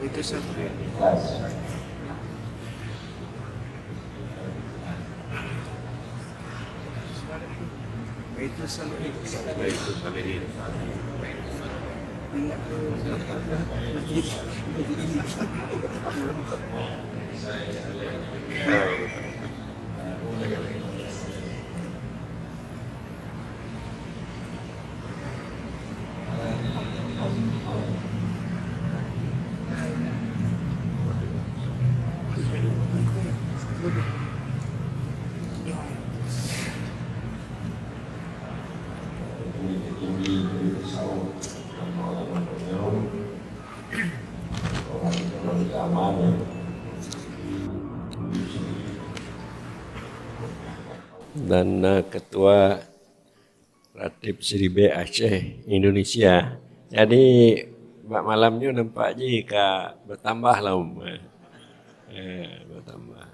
Itu satu. Itu satu. Itu Salihin. Dan Ketua Ratib Siribe Aceh Indonesia. Jadi malamnya nampak jika bertambah lah bertambah.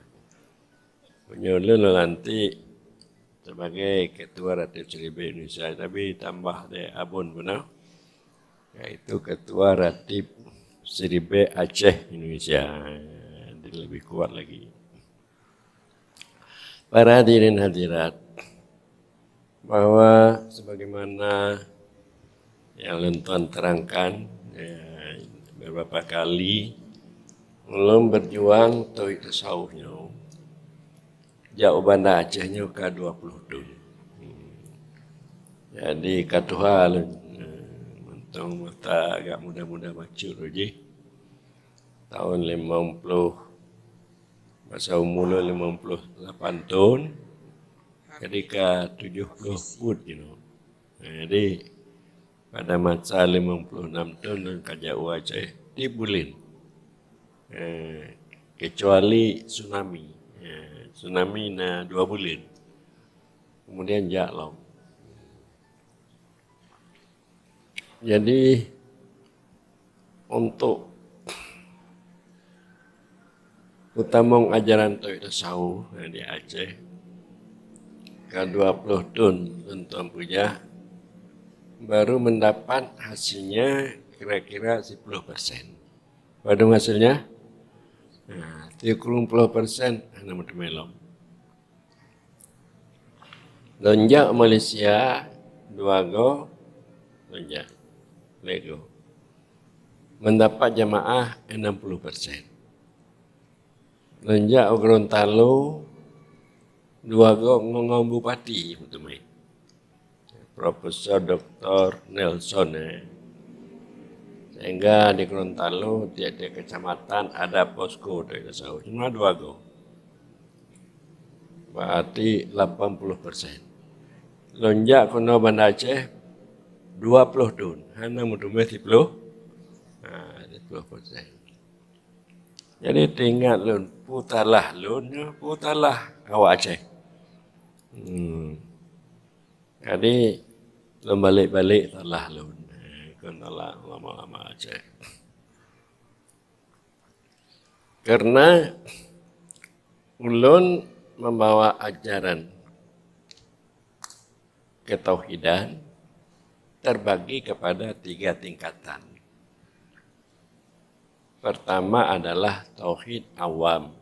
Penyulun nanti sebagai Ketua Ratib Siribe Indonesia, tapi tambah deh abun benar, yaitu Ketua Ratib Siribe Aceh Indonesia. Jadi lebih kuat lagi. Para hadirin hadirat, bahwa sebagaimana yang Lentuan terangkan beberapa kali, belum berjuang tauhid tasawufnya, jauh banda Acehnya ke 20 dun. Jadi katuhal mentong mata agak muda-muda macur aja. Tahun 50 masa umur 58 tahun, jadi ke 70 foot, Jadi pada masa 56 tahun dan kajau Aceh dibulin, kecuali tsunami, tsunami 2 bulan, kemudian jaklong. Jadi untuk utama ajaran tauhid tasawuf di Aceh ke 20 tahun Tuan Puja baru mendapat hasilnya kira-kira 10%. Baru hasilnya 30% hanya melom. Lonjak Malaysia 2 go lonjak lego mendapat jamaah 60%. Lonjak Gorontalo 2 go ngomong bupati betul. Profesor Dr. Nelson. Sehingga di Gorontalo tiap kecamatan ada posko dari tasawuf. Cuma 2 go. Berarti 80%. Lonjak kono Banda Aceh 20 dun. Hanya mudah-mudahan 10%. Jadi tinggal lun, putarlah awak Aceh. Jadi balik-balik talah lun. Kenalah lama-lama Aceh. Karena ulun membawa ajaran ketauhidan terbagi kepada 3 tingkatan. Pertama adalah tauhid awam.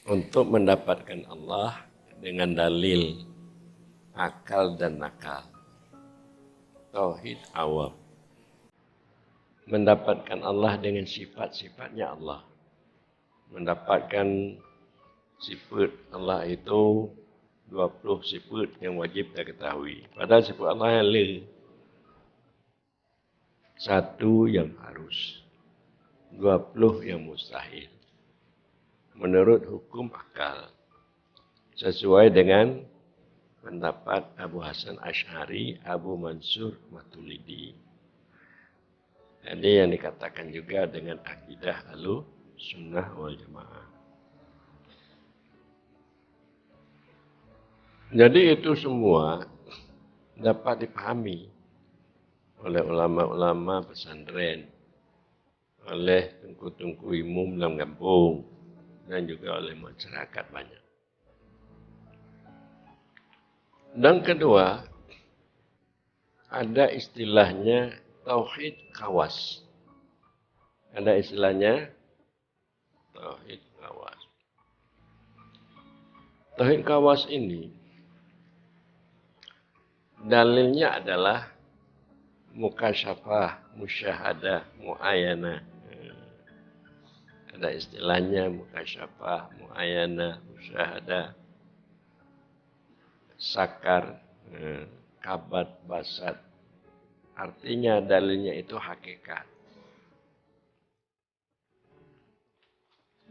Untuk mendapatkan Allah dengan dalil akal dan nakal. Tauhid awam. Mendapatkan Allah dengan sifat-sifatnya Allah. Mendapatkan sifat Allah itu 20 sifat yang wajib kita ketahui. Padahal sifat Allah yang lil. 1 yang harus, 20 yang mustahil. Menurut hukum akal, sesuai dengan pendapat Abu Hasan Asy'ari, Abu Mansur Maturidi. Jadi yang dikatakan juga dengan akidah Ahlussunnah wal Jamaah. Jadi itu semua dapat dipahami oleh ulama-ulama pesantren, oleh tengku-tengku imam dalam kampung, dan juga oleh masyarakat banyak. Dan kedua, ada istilahnya tauhid khawas. Ada istilahnya tauhid khawas. Tauhid khawas ini dalilnya adalah mukasyafah, musyahadah, muayyanah. Ada istilahnya mukasyafah, muayyanah, musyahadah, sakar, kabat, basat. Artinya dalilnya itu hakikat.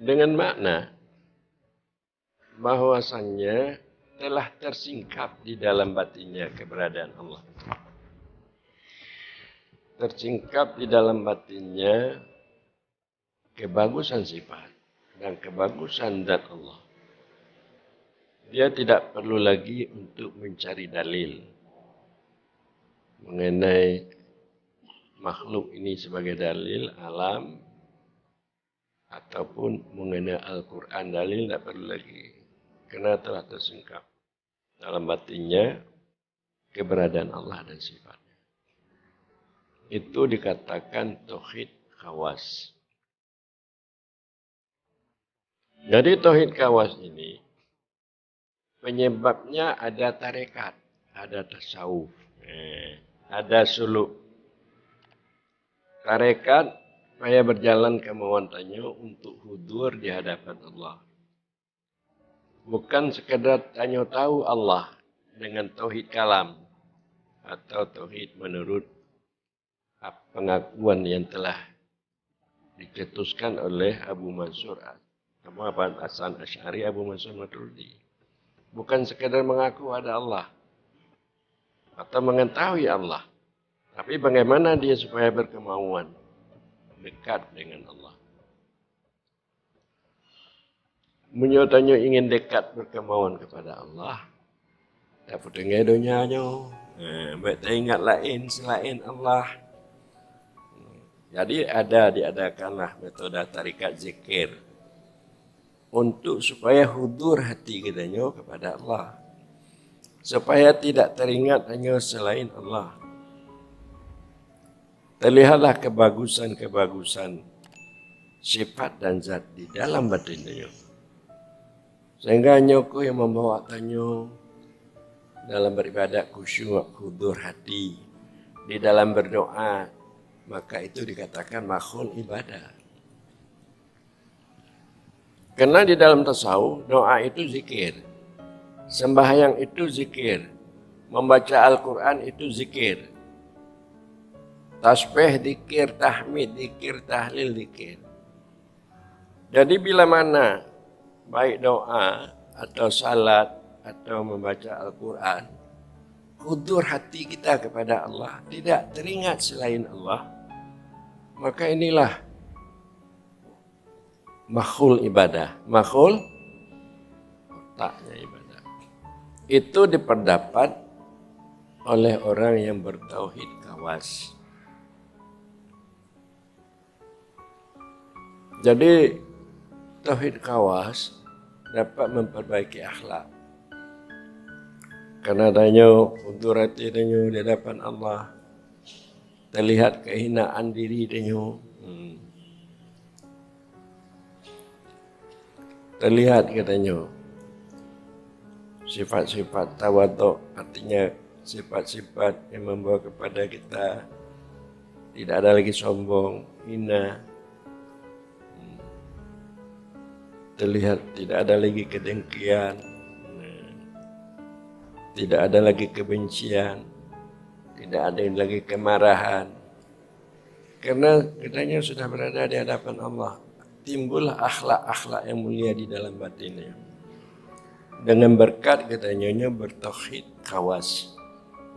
Dengan makna bahwasannya telah tersingkap di dalam batinnya keberadaan Allah. Tersingkap di dalam batinnya kebagusan sifat dan kebagusan zat Allah. Dia tidak perlu lagi untuk mencari dalil mengenai makhluk ini sebagai dalil alam ataupun mengenai Al-Quran dalil, tidak perlu lagi. Karena telah tersingkap dalam batinnya keberadaan Allah dan sifatnya. Itu dikatakan tauhid khawas. Jadi tauhid khawas ini penyebabnya ada tarekat, ada tasawuf, ada suluk. Tarekat supaya berjalan kemauan Tanyo untuk hudur di hadapan Allah. Bukan sekedar Tanyo tahu Allah dengan tauhid kalam atau tauhid menurut pengakuan yang telah dicetuskan oleh Abu Mansur Hasan Asy'ari, Abu Mansur Maturidi. Bukan sekedar mengaku ada Allah atau mengetahui Allah, tapi bagaimana dia supaya berkemauan dekat dengan Allah. Menyotanya ingin dekat berkemauan kepada Allah, dapat dengar donyanya, baik ingat lain selain Allah. Jadi diadakanlah metode tarikat zikir untuk supaya hudur hati kitanya kepada Allah, supaya tidak teringat hanya selain Allah. Terlihatlah kebagusan-kebagusan sifat dan zat di dalam batinnya. Sehingga nyoko yang membawa tanyo dalam beribadah khusyuk, hudur hati, di dalam berdoa, maka itu dikatakan makhul ibadah. Karena di dalam tasawuf, doa itu zikir. Sembahyang itu zikir. Membaca Al-Quran itu zikir. Tasbih, zikir, tahmid, zikir, tahlil, zikir. Jadi bila mana baik doa atau salat atau membaca Al-Quran, hudur hati kita kepada Allah, tidak teringat selain Allah, maka inilah makhul ibadah. Makhul otaknya ibadah. Itu dipendapat oleh orang yang bertauhid khawas. Jadi tauhid khawas dapat memperbaiki akhlak. Karena adanya hudur hati adanya di hadapan Allah, terlihat kehinaan diri adanya. Terlihat katanya sifat-sifat tawaduk, artinya sifat-sifat yang membawa kepada kita tidak ada lagi sombong, hina. Terlihat tidak ada lagi kedengkian, tidak ada lagi kebencian, tidak ada lagi kemarahan. Karena katanya sudah berada di hadapan Allah, timbullah akhlak-akhlak yang mulia di dalam batinnya. Dengan berkat katanya bertauhid khawas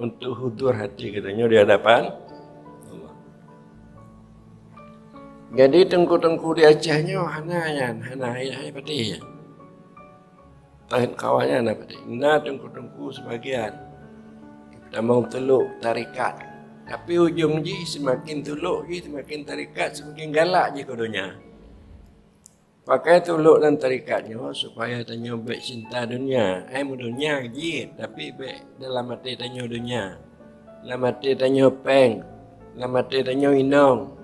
untuk hudur hati katanya di hadapan Allah. Jadi tengku-tengku di Acehnya hanayan pati. Tauhid khawanya ana pati. Nah tengku-tengku sebagian kita mau teluk tarikat. Tapi ujung je semakin tuluk je, semakin tarikat, semakin galak je kodonya. Pakai tuluk dan tarikatnya supaya tanya baik cinta dunia. Dunia je, tapi baik dalam hati tanya dunia. lamate tanyo peng, lamate tanyo inong.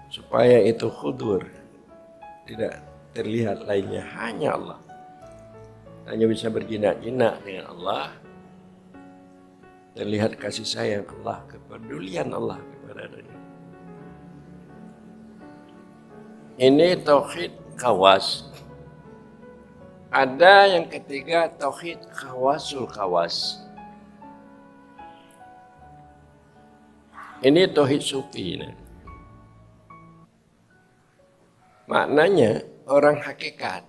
Supaya itu khudur, tidak terlihat lainnya, hanya Allah. Hanya bisa berjinak-jinak dengan Allah, terlihat kasih sayang Allah, kepedulian Allah kepada diri. Ini tauhid khawas. Ada yang ketiga, tauhid khawasul khawas. Ini tauhid sufi. Maknanya orang hakikat,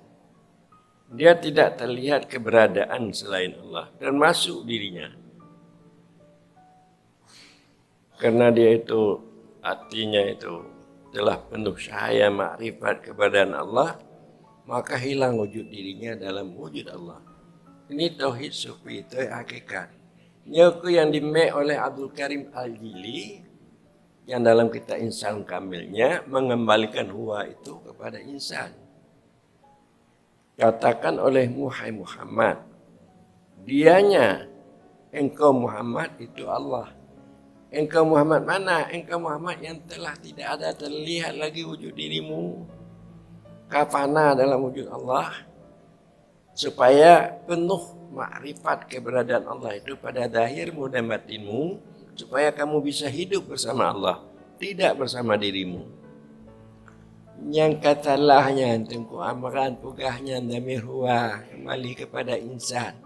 dia tidak terlihat keberadaan selain Allah, termasuk dirinya. Karena dia itu, hatinya itu telah penuh cahaya makrifat keberadaan Allah, maka hilang wujud dirinya dalam wujud Allah. Ini tauhid sufi, itu hakikat. Nyoku yang dimek oleh Abdul Karim Al-Jili, yang dalam kitab Insan Kamilnya mengembalikan huwa itu kepada insan. Katakan oleh Muhammad, dianya, engkau Muhammad itu Allah. Engkau Muhammad mana? Engkau Muhammad yang telah tidak ada terlihat lagi wujud dirimu. Kafana dalam wujud Allah. Supaya penuh makrifat keberadaan Allah itu pada zahirmu dan batinmu. Supaya kamu bisa hidup bersama Allah, tidak bersama dirimu. Yang katalahnya, tengku amaran pugahnya damir huwa, kembali kepada insan.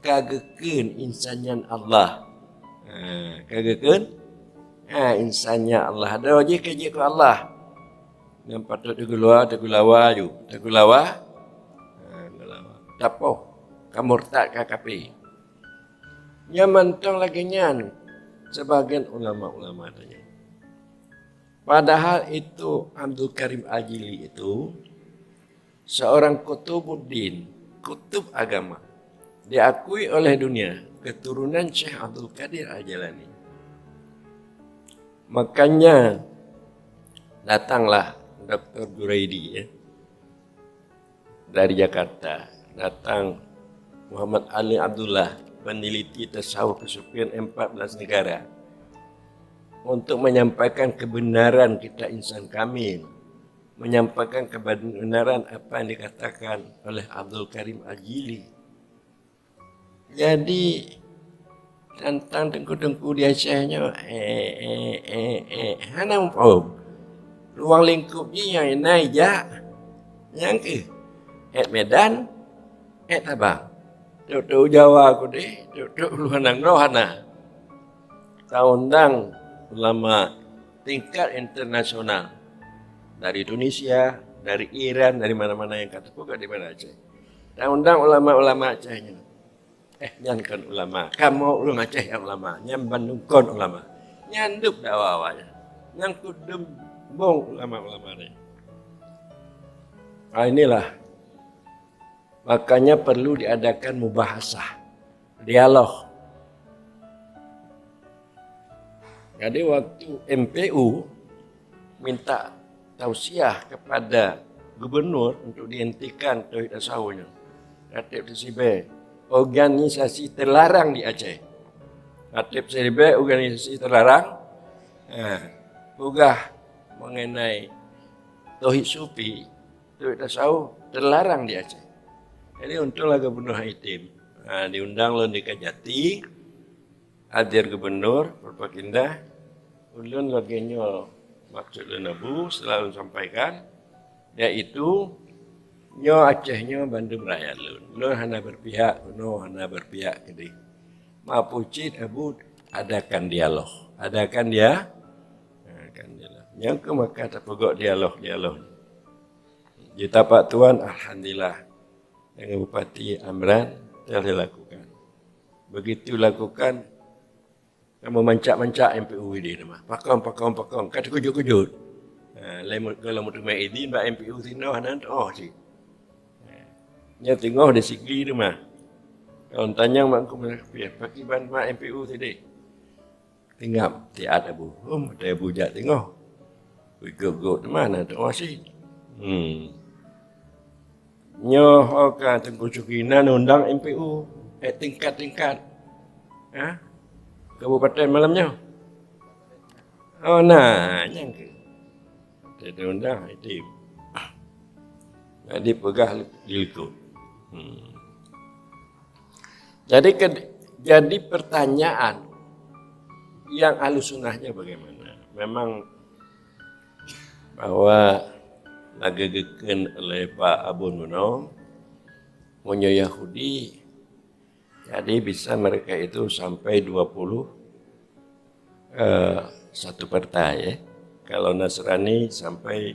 Kageken insannya Allah. Kageken insannya Allah. Ada wajib kerja ke Allah. Yang patut tegulawa ju. Tegulawa. Tapoh. Kamurtad KKP. Yang mentong lagi nyan. Sebagian ulama-ulama tanya. Padahal itu Abdul Karim Al-Jili itu seorang kutubuddin, kutub agama. Diakui oleh dunia, keturunan Syekh Abdul Qadir Al-Jilani. Makanya datanglah Dr. Juraidi ya, dari Jakarta. Datang Muhammad Ali Abdullah, peneliti tasawuf kesufian 14 negara, untuk menyampaikan kebenaran kita insan kamil, menyampaikan kebenaran apa yang dikatakan oleh Abdul Karim Al-Jili. Jadi tentang tengku-tengku dia syahnya hana umpam ruang lingkupnya yang naik yang ke Medan Tabang. Tuk Jawa aku deh, tuk luhanang rohana. Undang ulama tingkat internasional dari Indonesia, dari Iran, dari mana-mana yang kata pokok di mana Aceh. Undang ulama-ulama Acehnya. Nyankan ulama, kamu ulama Aceh yang ulama, nyam Bandungkon ulama, nyanduk dakwahnya, nyang kudum bong ulama-ulama ini. Inilah. Makanya perlu diadakan mubahasah, dialog. Jadi waktu MPU minta tausiah kepada gubernur untuk dihentikan tauhid tasawufnya, Ratib TCB, organisasi terlarang di Aceh. Ratib TCB organisasi terlarang. Bugah mengenai tauhid sufi, tauhid tasawuf terlarang di Aceh. Jadi untunglah Gubernur Haitim. Diundang lo di Kajati, hadir Gubernur Perpakindah, ulun lagi nyol maksud lenabu selalu sampaikan, yaitu nyo Acehnya Bandung Raya lun hana berpihak, hana berpihak jadi. Mapucit abu adakan dialog, adakan dia, yang ke maka terpegok dialog. Jita Pak Tuan, alhamdulillah. Yang Bupati Amran telah dilakukan. Begitu lakukan, kamu mancak MPU ini nama. Pakong, kata kujut. Kalau mau terima izin, mbak MPU sini, sih. Nya tengok di sigli tu mah. Kalau tanya mak aku pakai ban mak MPU tadi. Tingap tiada abu. Ada bujak tengok. Go mana tu masih. Nyo hoka tengku cukinan undang MPU. tingkat-tingkat kabupaten malamnya. Oh nah, yang ke undang itu. Jadi pegah dilkut. Jadi pertanyaan yang Ahlussunnahnya bagaimana? Memang bahwa lagegeken oleh Pak Abun Munom punya Yahudi, jadi bisa mereka itu sampai 21 partai ya. Kalau Nasrani sampai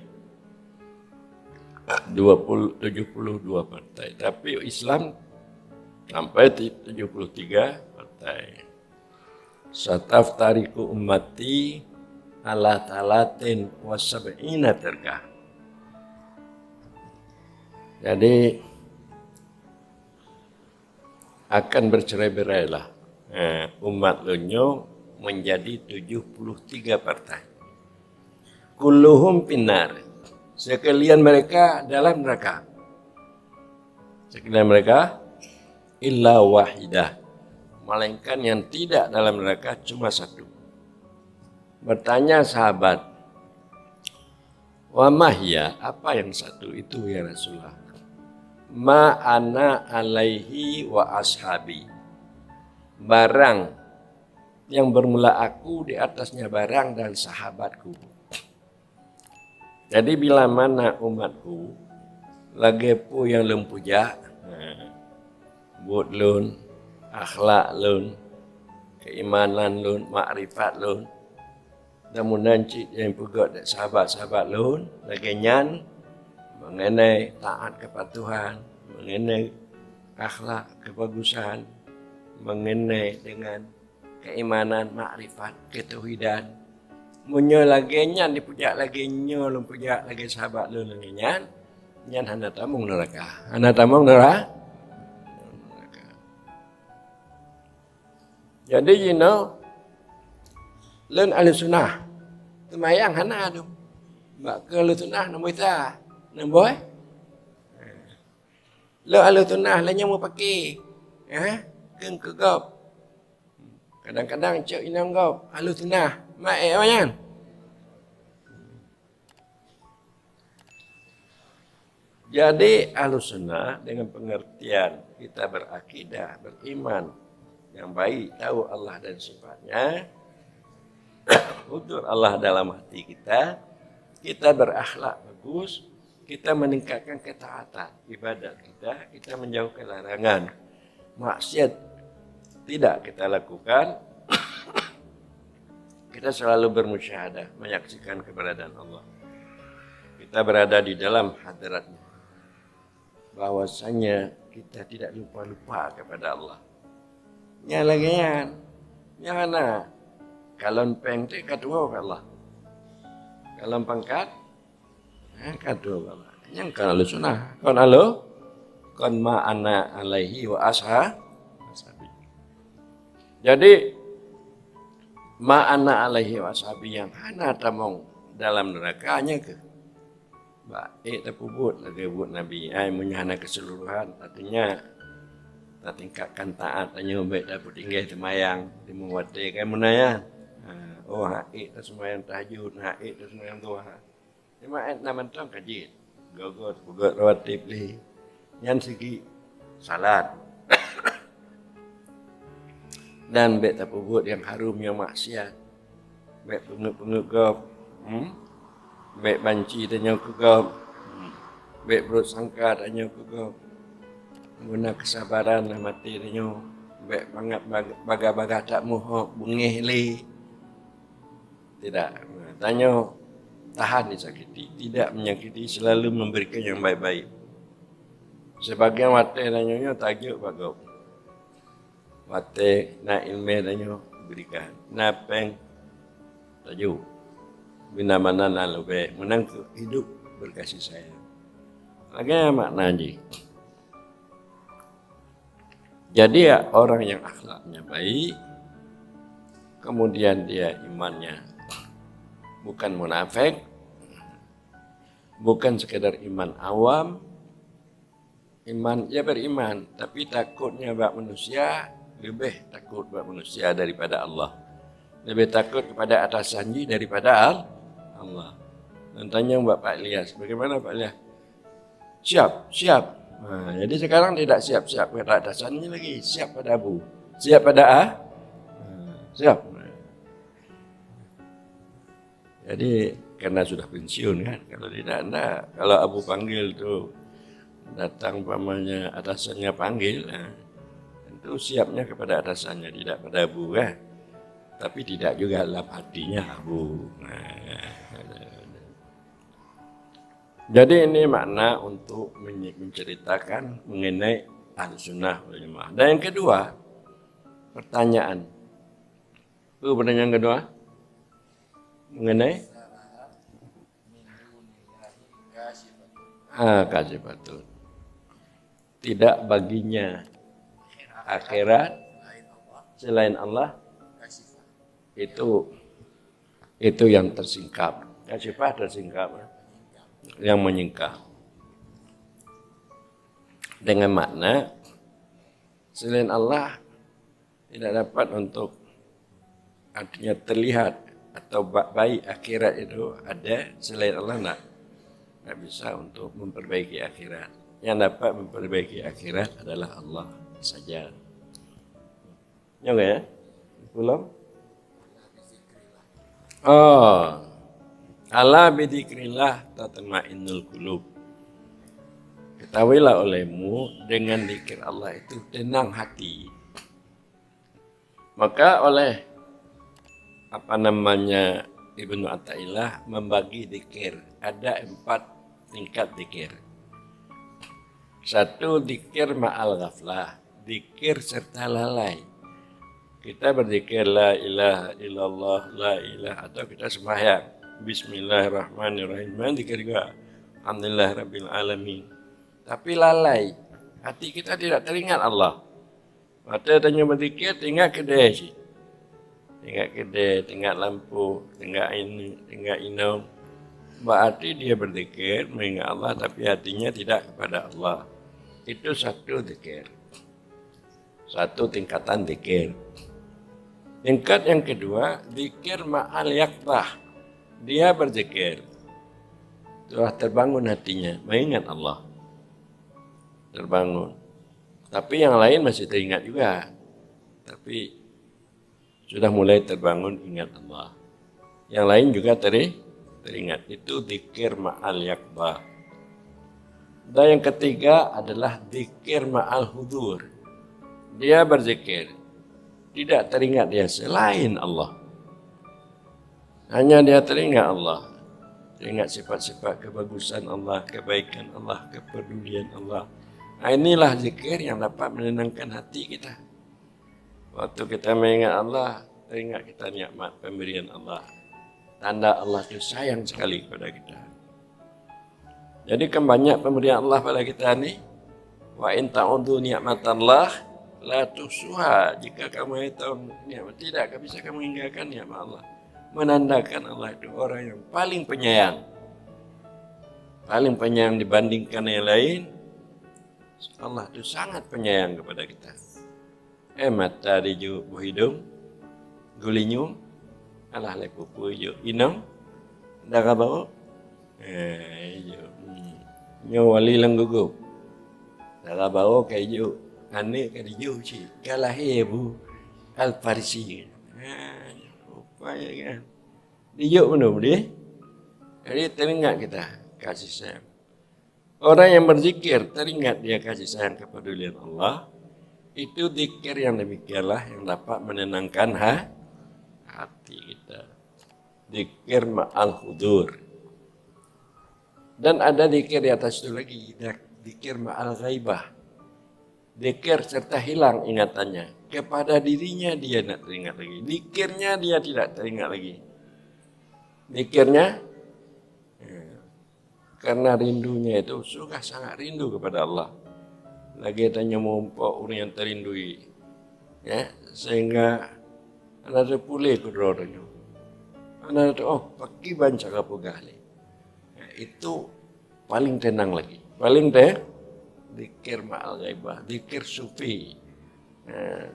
72 partai, tapi Islam sampai 73 partai. Sataftariku ummati ala talatin wa sab'ina firqah. Jadi akan bercerai-berailah umat lunyo menjadi 73 partai. Kulluhum finnar. Sekalian mereka dalam neraka. Sekalian mereka illa wahidah. Melainkan yang tidak dalam neraka cuma satu. Bertanya sahabat, wa mahya, apa yang satu itu ya Rasulullah? Ma ana alaihi wa ashabi. Barang yang bermula aku di atasnya barang dan sahabatku. Jadi bila mana umatku lagi pu yang lempuja, buat lun, akhlak lun, keimanan lun, makrifat lun, namun cik yang pegot sahabat-sahabat lun, lagi nyan mengenai taat kepada Tuhan, mengenai akhlak kebagusan, mengenai dengan keimanan, makrifat, ketauhidan. Munyo lagi nyan dipujak lagi nyo lum pujak lagi sahabat lu lagi nyan hana tamung neraka. Hana tamung neraka. Jadi lun Ahlussunnah temayang hana tu. Mak ke Ahlussunnah nombor ta. Nombor. Lu Ahlussunnah lah yang mau pakai. Keng kegop. Kadang-kadang cak inang gop Ahlussunnah. Mak ayan. Jadi Ahlussunnah dengan pengertian kita berakidah, beriman yang baik, tahu Allah dan sifatnya, utur Allah dalam hati kita, kita berakhlak bagus, kita meningkatkan ketaatan ibadat kita menjauhkan larangan, maksiat tidak kita lakukan. Kita selalu bermusyahadah, menyaksikan keberadaan Allah. Kita berada di dalam hadiratnya. Bahwasanya kita tidak lupa-lupa kepada Allah. Nyalagian, nyana. Kalau pengte kadua ke Allah. Kalau pangkat, kadua ke Allah. Yang kalau sunnah, kon alo, kon ma'ana alaihi wa ashabi. Jadi ma'ana alaihi washabi yang hana tamong dalam nerakanya ke baik tapi buat lagi buat Nabi menyana keseluruhan artinya tak tingkatkan taat hanya baik dapat tinggal semayang dimuwati kayak menayan haik tak semayang tahajud haik tak semayang duha cuma naman tong kajit gogot rawatib li yang segi salat dan baik tak buat yang harum yang maksiat, baik penguk gop, baik banci tanya ku gop, baik perut sangka tanya ku gop, guna kesabaran lah mati tanya, baik banget baga-baga tak muhok bungih li, tidak, tanya tahan disakiti, tidak menyakiti, selalu memberikan yang baik-baik. Sebagian mati tanya tajuk bagop. Wate na ilmu danyo berikan na peng tajuk bina mana na lube menang hidup berkasih sayang lagi maknanya jadi ya orang yang akhlaknya baik kemudian dia imannya bukan munafik bukan sekedar iman awam Iman, dia beriman, tapi takutnya buat manusia, lebih takut buat manusia daripada Allah. Lebih takut kepada atasannya daripada Allah. Dan tanya buat Pak Ilyas, bagaimana Pak Ilyas? Siap, siap. Jadi sekarang tidak siap-siap pada atasannya lagi, siap pada Abu. Siap pada siap. Jadi karena sudah pensiun kan, kalau tidak anda, kalau Abu panggil tuh datang pamannya atasannya panggil, tentu siapnya kepada atasannya, tidak pada Abu kan. Tapi tidak juga dalam hatinya Abu. Jadi ini makna untuk menceritakan mengenai Ahlussunnah wal Jamaah. Dan yang kedua, pertanyaan. Pertanyaan kedua mengenai kasifatun. Tidak baginya akhirat selain Allah, itu yang tersingkap. Kasifat tersingkap, yang menyingkap. Dengan makna selain Allah tidak dapat untuk artinya terlihat atau baik akhirat itu ada selain Allah tidak bisa untuk memperbaiki akhirat. Yang dapat memperbaiki akhirat adalah Allah saja. Ya enggak ya? Belum? Ala bidzikrillah tatma'innul qulub. Ketahuilah olehmu dengan zikir Allah itu tenang hati. Maka oleh Ibnu Athaillah membagi zikir. Ada 4 tingkat zikir. 1, zikir ma'al ghaflah, zikir serta lalai. Kita berzikir la ilaha illallah, la ilaha, atau kita sembahyang bismillahirrahmanirrahim, zikir juga alhamdulillah rabbil alamin. Tapi lalai, hati kita tidak teringat Allah. Mata tanya berzikir, tinggal kedai sih. Tinggal kedai, tinggal lampu, tinggal ini, tinggal inam. Berarti dia berzikir mengingat Allah tapi hatinya tidak kepada Allah. Itu 1 zikir. 1 tingkatan zikir. Tingkat yang kedua, zikir ma'al yaqdah. Dia berzikir. Telah terbangun hatinya, mengingat Allah. Terbangun. Tapi yang lain masih teringat juga. Tapi sudah mulai terbangun ingat Allah. Yang lain juga teringat. Itu zikir ma'al yaqdah. Dan yang ketiga adalah zikir ma'al hudur. Dia berzikir. Tidak teringat dia selain Allah. Hanya dia teringat Allah. Teringat sifat-sifat kebagusan Allah, kebaikan Allah, kepedulian Allah. Nah, inilah zikir yang dapat menenangkan hati kita. Waktu kita mengingat Allah, teringat kita nikmat pemberian Allah. Tanda Allah itu sayang sekali kepada kita. Jadi kan banyak pemberian Allah pada kita ni. Wa in ta'udu ni'matallah la tuhsuha. Jika kamu tahu nikmat, tidak bisa kamu hinggakan nikmat Allah. Menandakan Allah itu orang yang paling penyayang. Paling penyayang dibandingkan yang lain. Allah itu sangat penyayang kepada kita. Mata diju buhidung, gulinyum, alah lepupu hijau, inam, darah bau, hijau, nyawali langgugup, darah bau kayak hijau. Ane kadiu si kalahebu al-Farisi. Rupanya kan. Dijuk penuh dia. Jadi teringat kita kasih sayang. Orang yang berzikir teringat dia kasih sayang kepedulian Allah. Itu zikir yang demikianlah yang dapat menenangkan hati kita. Zikir ma'al hudur. Dan ada zikir di atas itu lagi. Zikir ma'al ghaibah. Zikir serta hilang ingatannya. Kepada dirinya dia tidak teringat lagi. Zikirnya dia tidak teringat lagi. Zikirnya karena rindunya itu sudah sangat rindu kepada Allah. Lagi tanya mumpuk orang yang terindui. Ya, sehingga anak pulih kudronya. Anak pakai banca kapu gali. Itu paling tenang lagi. Paling zikir ma'al ghaibah, zikir sufi,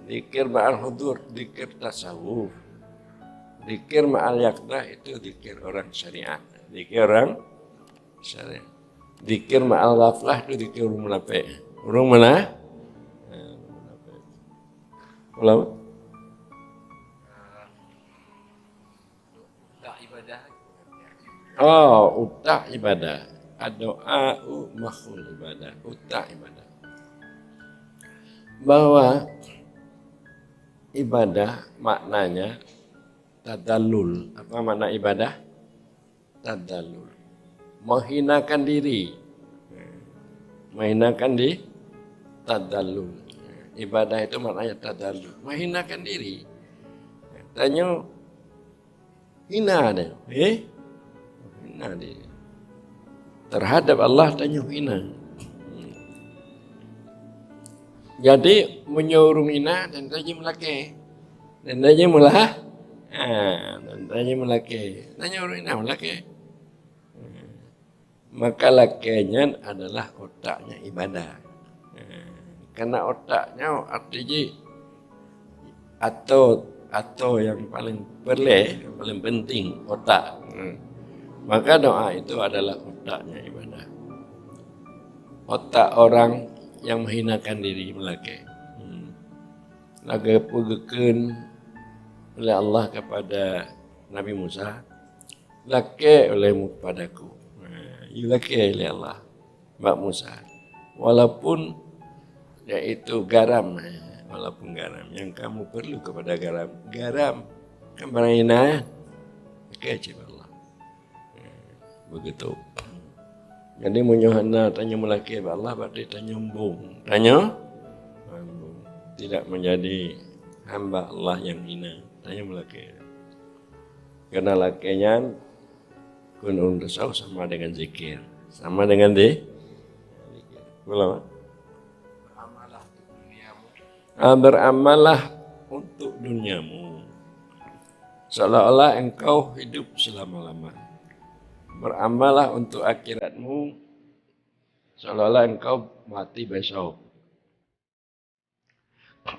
zikir ma'al hudur, zikir tasawuf, zikir ma'al yaqdah itu zikir orang syariat, zikir orang syariat. Zikir ma'al ghaflah itu zikir orang munafik. Orang mana? Ulang. Oh, utah ibadah. Ad-doa'u makhul ibadah. Utah ibadah. Bahwa ibadah maknanya tadallul. Apa makna ibadah? Tadallul. Menghinakan diri. Menghinakan di tadallul. Ibadah itu maknanya tadallul. Menghinakan diri. Tanya hina dia. Hina dia. Terhadap Allah tanya hina. Jadi menyuruh hina dan tanya melaki. Dan tanya mulah. Dan tanya melaki. Tanya orang hina melaki. Maka lakinya adalah otaknya ibadah. Karena otaknya artinya atau yang paling yang paling penting otak. Maka doa itu adalah otaknya ibadah. Otak orang yang menghinakan diri melaki. Laga pugekeun oleh Allah kepada Nabi Musa, laki olehmu kepadaku. Laki oleh Allah, Mbak Musa. Walaupun yaitu garam, walaupun garam yang kamu perlu kepada garam kemana kecil Allah. Begitu. Jadi munyohana tanya melaki Allah berarti tanya nyambung. Tanya tidak menjadi hamba Allah yang hina. Tanya melaki. Karena lakinya kunun tasawuf sama dengan zikir. Sama dengan zikir. Belum? Beramallah untuk duniamu. Seolah-olah engkau hidup selama-lamanya. Beramallah untuk akhiratmu seolah-olah engkau mati besok.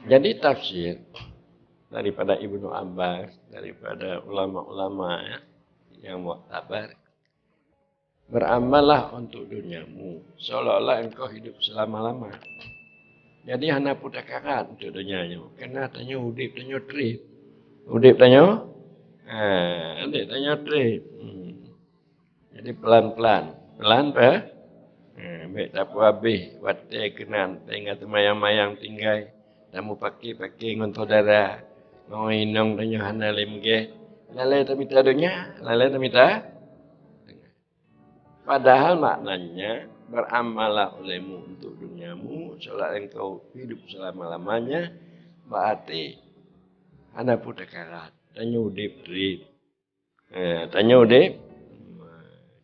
Jadi tafsir daripada Ibnu Abbas, daripada ulama-ulama yang muktabar, beramallah untuk duniamu seolah-olah engkau hidup selama-lamanya. Jadi hana putakakan untuk dunianya. Kena tanya udip tanya trip. Udip tanya? Udip tanya trip. Jadi pelan-pelan. Pelan apa? Baik tak habis. Watai kenan. Tengah temayang-mayang tinggai. Tamu pakai ngontor darah. Mau inong tanya hana lemge. Lalai tak minta dunia. Lalai tak minta. Padahal maknanya beramallah olehmu untuk duniamu seolah engkau hidup selama-lamanya. Berarti hana putakarat. Tanya udip trip. Tanya udip.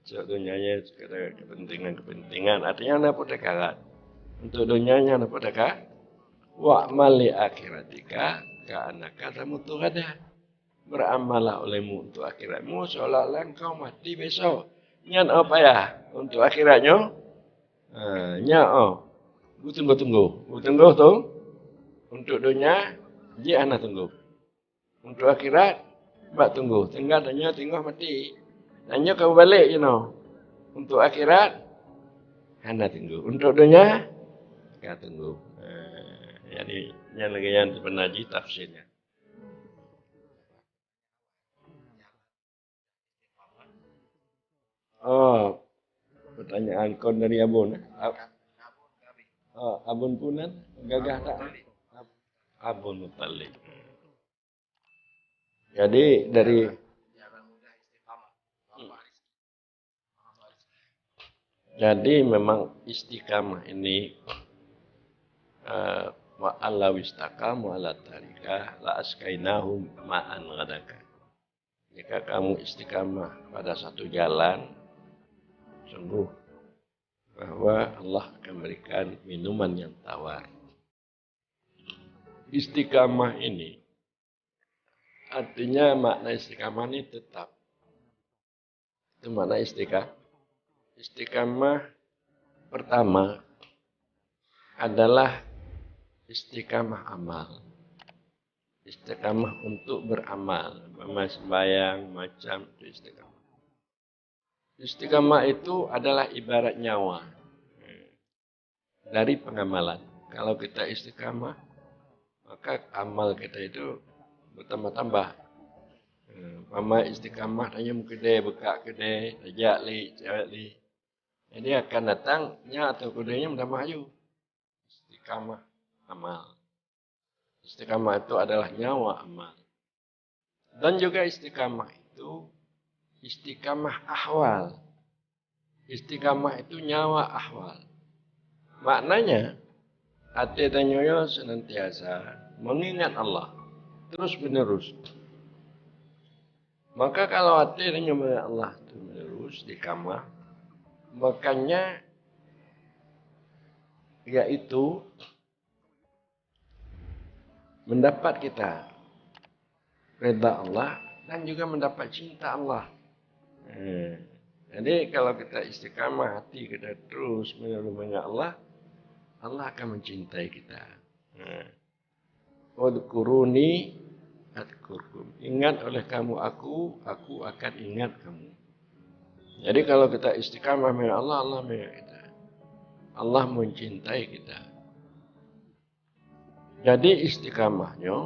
Dunianya sekedar kepentingan. Artinya anda putakarat. Untuk dunianya anda putakarat. Wa'mal li akhiratika ka'annaka tamutu ghadan. Beramallah olehmu untuk akhiratmu seolah-olah engkau mati besok. Nyan apa ya untuk akhiratnya? Tunggu. Untuk dunia, dia anak tunggu. Untuk akhirat, bak tunggu. Tinggal mati. Tanya kau balik, Untuk akhirat, anda tunggu. Untuk dunia, kau tunggu. Jadi, yang lagi yang sebenarnya tafsirnya. Oh, pertanyaan kon dari Abun. Abun punan, gagah tak? Abun Muttalib. Jadi dari Jadi memang istiqamah ini ma'alla wistaqamu ala tarikah la askainahum ma'an ghadaka. Jika kamu istiqamah pada satu jalan, sungguh bahwa Allah akan memberikan minuman yang tawar. Istiqamah ini artinya makna istiqamah ini tetap. Itu makna istiqamah. Istiqamah pertama adalah istiqamah amal. Istiqamah untuk beramal. Sembahyang macam itu istiqamah. Istiqamah itu adalah ibarat nyawa dari pengamalan. Kalau kita istiqamah, maka amal kita itu bertambah-tambah. Mama istiqamah hanya kedai, bekak kedai, ajak li, cewek li. Jadi akan datangnya atau kudanya mudah maju. Istiqamah amal. Istiqamah itu adalah nyawa amal. Dan juga istiqamah itu istiqamah ahwal. Istiqamah itu nyawa ahwal. Maknanya, hati dan nyoyo senantiasa mengingat Allah. Terus menerus. Maka kalau hati dan nyoyo Allah terus menerus istiqamah, makanya yaitu mendapat kita redha Allah dan juga mendapat cinta Allah. Jadi kalau kita istiqamah hati kita terus mengenal Allah, Allah akan mencintai kita. Udkuruni adkurkum. Ingat oleh kamu aku akan ingat kamu. Jadi kalau kita istiqamah mengenal Allah, Allah mengingat kita. Allah mencintai kita. Jadi istiqamahnya,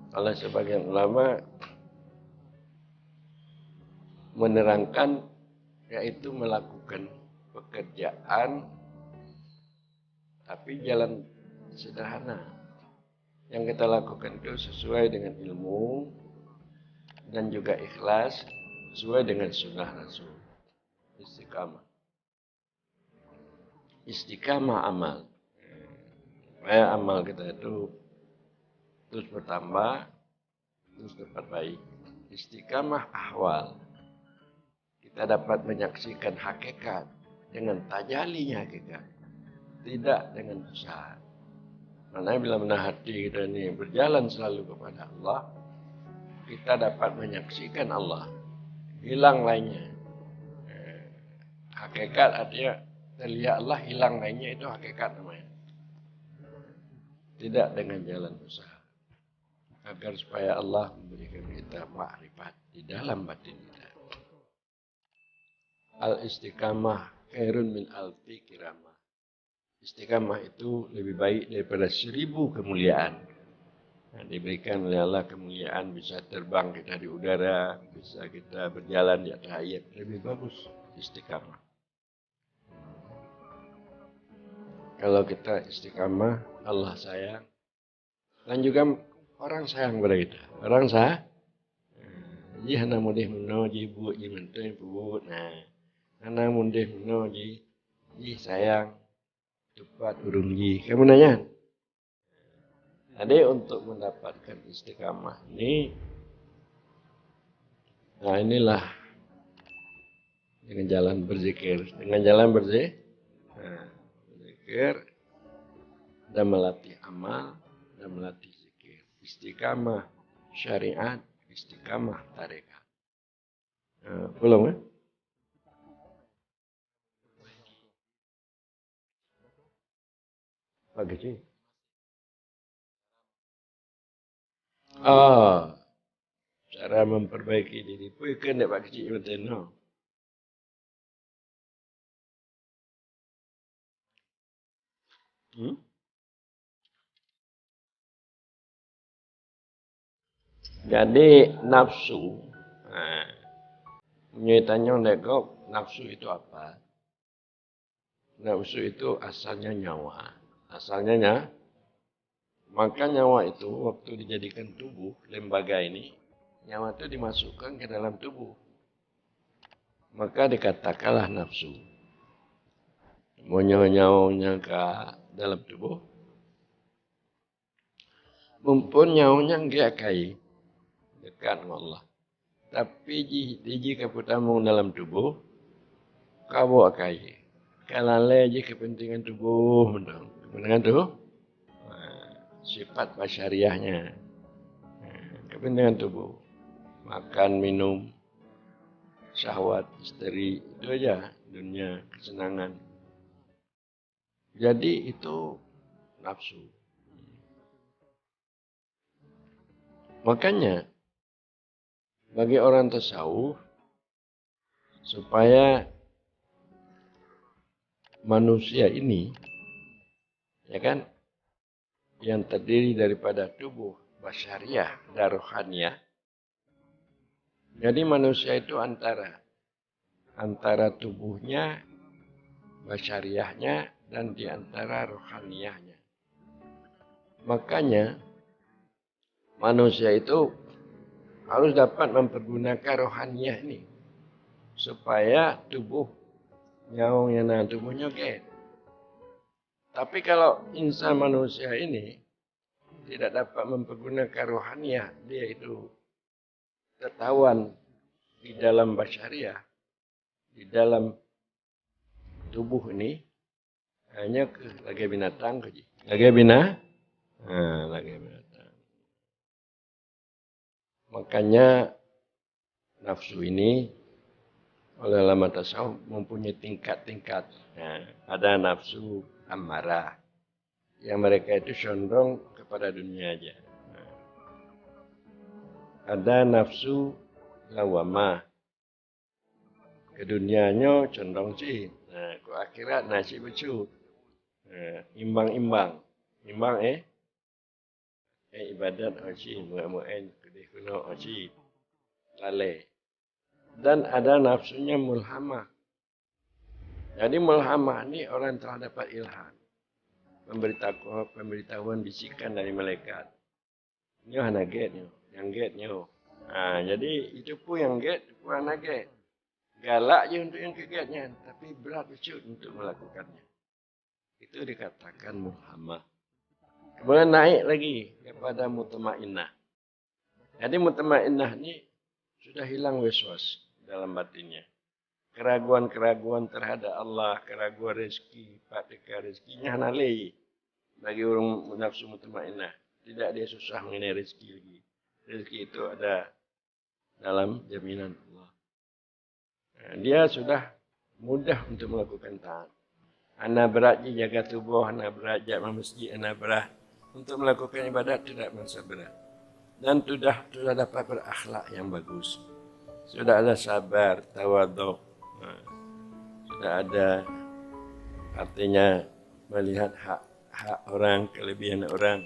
kalau sebagian ulama menerangkan yaitu melakukan pekerjaan tapi jalan sederhana. Yang kita lakukan itu sesuai dengan ilmu dan juga ikhlas, sesuai dengan sunnah Rasul. Istiqamah. Istiqamah amal. Supaya amal kita itu terus bertambah, terus dapat baik. Istiqamah ahwal. Kita dapat menyaksikan hakikat dengan tajalinya hakikat. Tidak dengan usaha. Karena bila mana hati kita ini berjalan selalu kepada Allah, kita dapat menyaksikan Allah. Hilang lainnya. Hakikat artinya terlihat Allah, hilang lainnya itu hakikat namanya. Tidak dengan jalan usaha. Agar supaya Allah memberikan kita makrifat di dalam batin kita. Al-istiqamah khairun min alfi kiramah. Istiqamah itu lebih baik daripada 1000 kemuliaan. Nah, diberikan oleh Allah kemuliaan, bisa terbang kita di udara, bisa kita berjalan di atas air. Lebih bagus istiqamah. Kalau kita istiqamah, Allah sayang. Dan juga orang sayang kepada kita. Orang sayang. Ji hana mudih meno, ji buat, ji menteng, buat. Nah, hana mudih meno, ji sayang. Cepat urung ji. Kamu nanya? Jadi untuk mendapatkan istiqamah ini, nah inilah dengan jalan berzikir. Dengan jalan berzikir dan melatih amal dan melatih zikir. Istiqamah syariat, istiqamah tarekat. Belum ya? Pak Geci. Cara memperbaiki diri. Bukan Pak Geci betul no. Jadi nafsu. Nah, nyatanya legok nafsu itu apa? Nafsu itu asalnya nyawa. Asalnya maka nyawa itu waktu dijadikan tubuh lembaga ini, nyawa itu dimasukkan ke dalam tubuh. Maka dikatakanlah nafsu. Mau nyawanya ke dalam tubuh. Mumpun nyawanya enggak kai dekat dengan Allah. Tapi jika putamung dalam tubuh, kau akai. Kalau lagi kepentingan tubuh, kepentingan tubuh, sifat basyariahnya, kepentingan tubuh, makan, minum, syahwat, istri, itu aja dunia kesenangan. Jadi itu nafsu. Makanya bagi orang tasawuf supaya manusia ini ya kan yang terdiri daripada tubuh basyariah dan rohaniah. Jadi manusia itu antara tubuhnya, basyariahnya dan di antara rohaniahnya. Makanya manusia itu harus dapat mempergunakan rohaniah ini supaya tubuhnya get. Tapi kalau insan manusia ini tidak dapat mempergunakan rohaniah, dia itu ketahuan di dalam basyariah, di dalam tubuh ini hanya lagi binatang saja. Lagi binatang. Makanya nafsu ini oleh ulama tasawuf mempunyai tingkat-tingkat. Nah, ada nafsu amarah yang mereka itu condong kepada dunia aja. Nah, ada nafsu lawamah, ke dunianya condong sih. Nah, ke akhirat nasi becut. Nah, imbang. Ibadat oci, mu'en, kedih kuno oci, lalai. Dan ada nafsunya mulhamah. Jadi mulhamah ini orang telah dapat ilham. Pemberitahuan bisikan dari malaikat. Ini hana get, yang get nyo. Nah, jadi itu pun yang get, itu pun hana get. Galak je untuk yang kegiatnya, tapi berat becut untuk melakukannya. Itu dikatakan mulhamah. Kemudian naik lagi kepada mutmainnah. Jadi mutmainnah ini sudah hilang waswas dalam batinnya. Keraguan-keraguan terhadap Allah, keraguan rezeki, patika rezekinya nalai bagi orang nafsu mutmainnah. Tidak dia susah mengenai rezeki lagi. Rezeki itu ada dalam jaminan Allah. Nah, dia sudah mudah untuk melakukan taat. Ana berat jaga tubuh, ana berat jaga masjid, ana berat untuk melakukan ibadat tidak merasa berat. Dan sudah dapat berakhlak yang bagus. Sudah ada sabar, tawaduk. Sudah ada artinya melihat hak orang, kelebihan orang.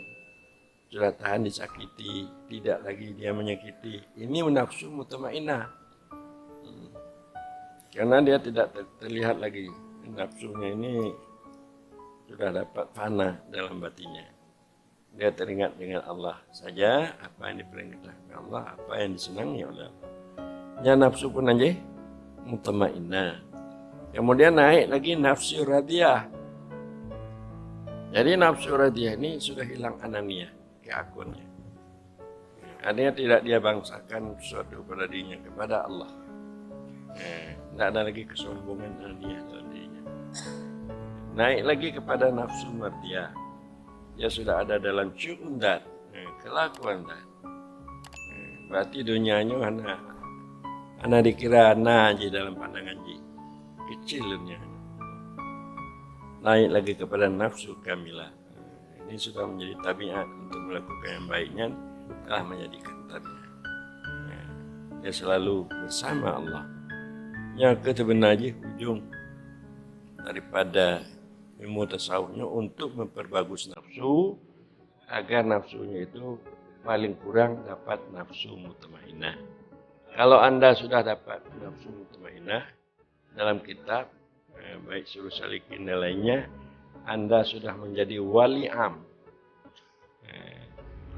Sudah tahan disakiti, tidak lagi dia menyakiti. Ini nafsu mutmainnah. Karena dia tidak terlihat lagi. Nafsunya ini sudah dapat fana dalam batinnya. Dia teringat dengan Allah saja, apa yang diperintahkan Allah, apa yang disenangi oleh Allah. Ya nafsu pun aja mutmainnah. Kemudian naik lagi nafsu radiyah. Jadi nafsu radiyah ini sudah hilang ananiyah, keagunnya. Artinya tidak dia bangsakan sesuatu pada dirinya kepada Allah. Tidak ada lagi kesombongan ananiyah dalam dirinya. Naik lagi kepada nafsu mardiyah. Dia sudah ada dalam syu'un dan kelakuan dan. Berarti dunianya hana dikira hana aja dalam pandangan ji. Kecil dunia. Naik lagi kepada nafsu kamilah. Ini sudah menjadi tabiat untuk melakukan yang baiknya telah menjadikan tabiat. Dia selalu bersama Allah. Yang sebenarnya ujung daripada ilmu tasawufnya untuk memperbagus nafsu agar nafsunya itu paling kurang dapat nafsu mutmainnah. Kalau Anda sudah dapat nafsu mutmainnah dalam kitab baik Suruh Salikin dan lainnya, Anda sudah menjadi wali am.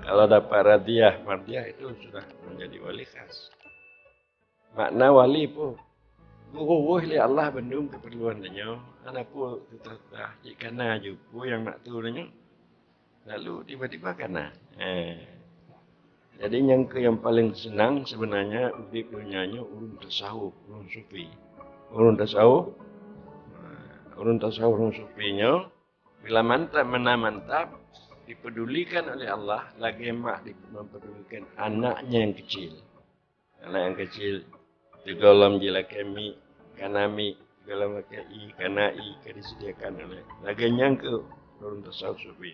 Kalau dapat radiyah, mardiyah itu sudah menjadi wali khas. Makna wali pun guru li Allah bendung keperluan dia. Anak pun tetap jikana jupu yang nak tu dia. Lalu tiba-tiba kena. Jadi yang paling senang sebenarnya urip dunianya urun tasawuf, urun sufi. Urun tasawuf, urun sufinya bila mantap dipedulikan oleh Allah, lagi mak mempedulikan anaknya yang kecil. Anak yang kecil digolong jila kami, kanami, dalam makai kanai disediakan oleh lagi nyangka orang tasawuf sufi.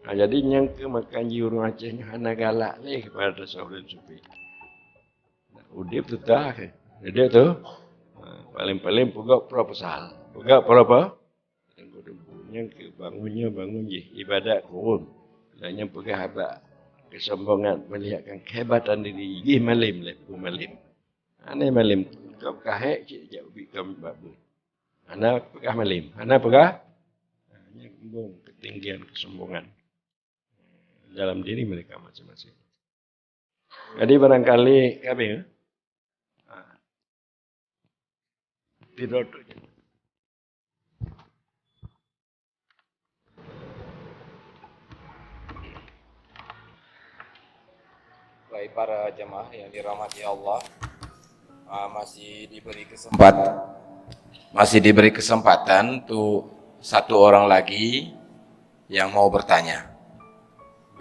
Nah, jadi nyangka makan jiurung Acehnya hana galak leh kepada tasawuf dan sufi. Nah, udip tu dah ke. Jadi tu paling-paling pugak proposal. Pugak apa? Nyangka bangun je ibadat kurun. Dan yang pegah habak kesombongan melihatkan kehebatan diri. Ih malim leh, malim. Aneh malim. Kau kahek cik jauh bikam babu. Anak pegah malim. Anak pegah nyambung ketinggian kesombongan dalam diri mereka masing-masing. Jadi barangkali kami tidur tu. Baik para jemaah yang dirahmati Allah, masih diberi kesempatan untuk satu orang lagi yang mau bertanya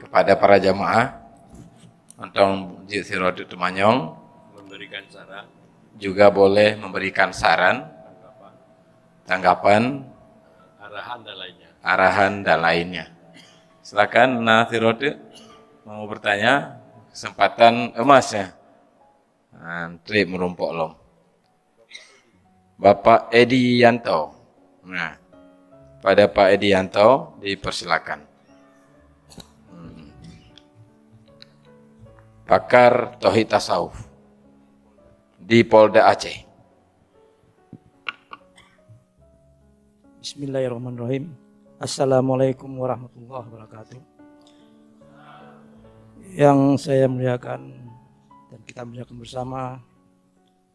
kepada para jemaah untuk Sirotut Temanyong, Memberikan saran, juga boleh memberikan saran, tanggapan, arahan dan lainnya. Silakan Sirotut mau bertanya, kesempatan emas ya. Antri merumpok lom. Bapak Edi Yanto. Nah, pada Pak Edi Yanto dipersilakan. Pakar Tauhid Tasawuf di Polda Aceh. Bismillahirrahmanirrahim. Assalamualaikum warahmatullahi wabarakatuh. Yang saya muliakan dan kita muliakan bersama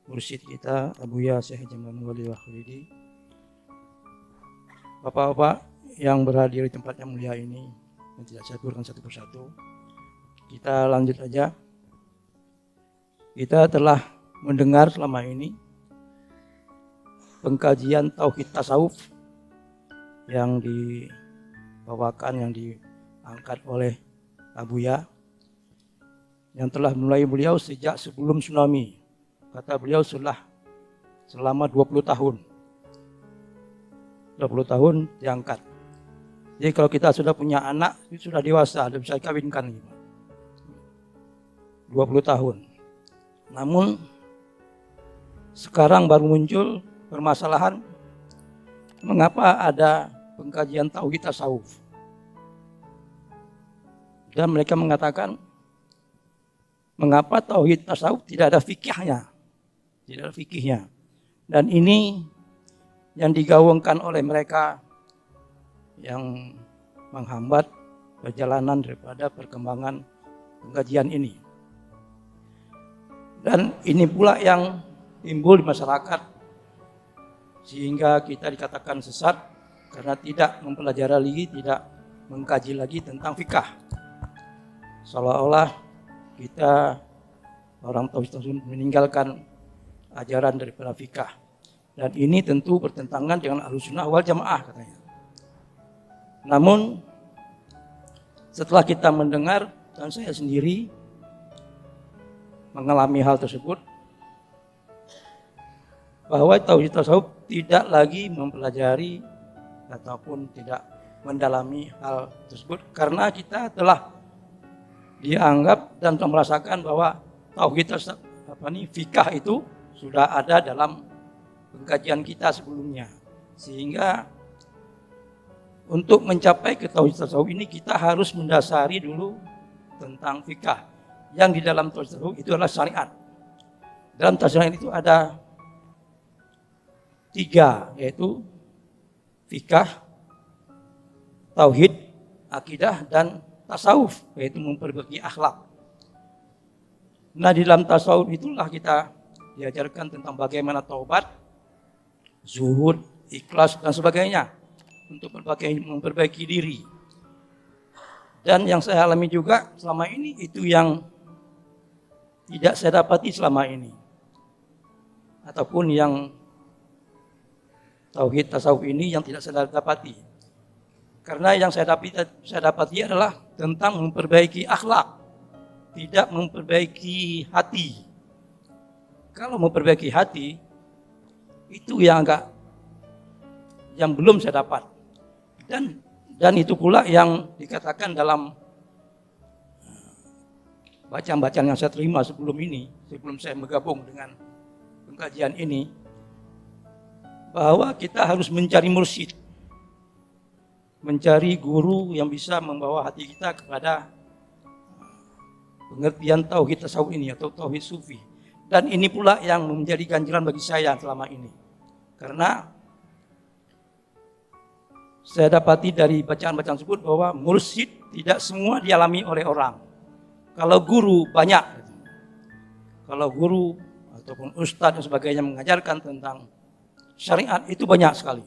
mursyid kita Abuya Syekh Jamal Wali Wakhulidi, Bapak-bapak yang berhadir di tempat yang mulia ini, yang tidak saya turunkan satu persatu. Kita lanjut aja. Kita telah mendengar selama ini pengkajian tauhid tasawuf yang dibawakan, yang diangkat oleh Abuya, yang telah mulai beliau sejak sebelum tsunami. Kata beliau sudah selama 20 tahun. 20 tahun diangkat. Jadi kalau kita sudah punya anak, sudah dewasa, sudah bisa kawinkan. 20 tahun. Namun sekarang baru muncul permasalahan mengapa ada pengkajian tauhid tasawuf. Dan mereka mengatakan mengapa tauhid tasawuf tidak ada fikihnya. Tidak ada fikihnya. Dan ini yang digaungkan oleh mereka yang menghambat perjalanan daripada perkembangan pengkajian ini. Dan ini pula yang timbul di masyarakat sehingga kita dikatakan sesat karena tidak mempelajari lagi, tidak mengkaji lagi tentang fikih. Seolah-olah kita orang tauhid meninggalkan ajaran daripada fikih. Dan ini tentu bertentangan dengan Ahlussunnah wal Jamaah katanya. Namun setelah kita mendengar dan saya sendiri mengalami hal tersebut, bahwa tauhid tasawuf tidak lagi mempelajari ataupun tidak mendalami hal tersebut karena kita telah dianggap dan telah merasakan bahwa tauhid fikih itu sudah ada dalam pengkajian kita sebelumnya. Sehingga untuk mencapai ke tauhid tasawuf ini kita harus mendasari dulu tentang fikih. Yang di dalam tauhid tasawuf itu adalah syariat. Dalam syariat itu ada 3, yaitu fikih, tauhid, akidah, dan tasawuf, yaitu memperbaiki akhlak. Nah, di dalam tasawuf itulah kita diajarkan tentang bagaimana taubat, zuhud, ikhlas, dan sebagainya untuk memperbaiki diri. Dan yang saya alami juga selama ini itu yang tidak saya dapati selama ini. Ataupun yang tauhid tasawuf ini yang tidak saya dapati. Karena yang saya dapati adalah tentang memperbaiki akhlak, tidak memperbaiki hati. Kalau memperbaiki hati, Itu yang belum saya dapat. Dan itu pula yang dikatakan dalam bacaan-bacaan yang saya terima sebelum saya bergabung dengan pengkajian ini, bahwa kita harus mencari mursyid, mencari guru yang bisa membawa hati kita kepada pengertian tauhid tasawuf ini atau tauhid sufi. Dan ini pula yang menjadi ganjaran bagi saya selama ini. Karena saya dapati dari bacaan-bacaan tersebut bahwa mursyid tidak semua dialami oleh orang. Kalau guru banyak. Kalau guru ataupun ustadz dan sebagainya mengajarkan tentang syariat itu banyak sekali.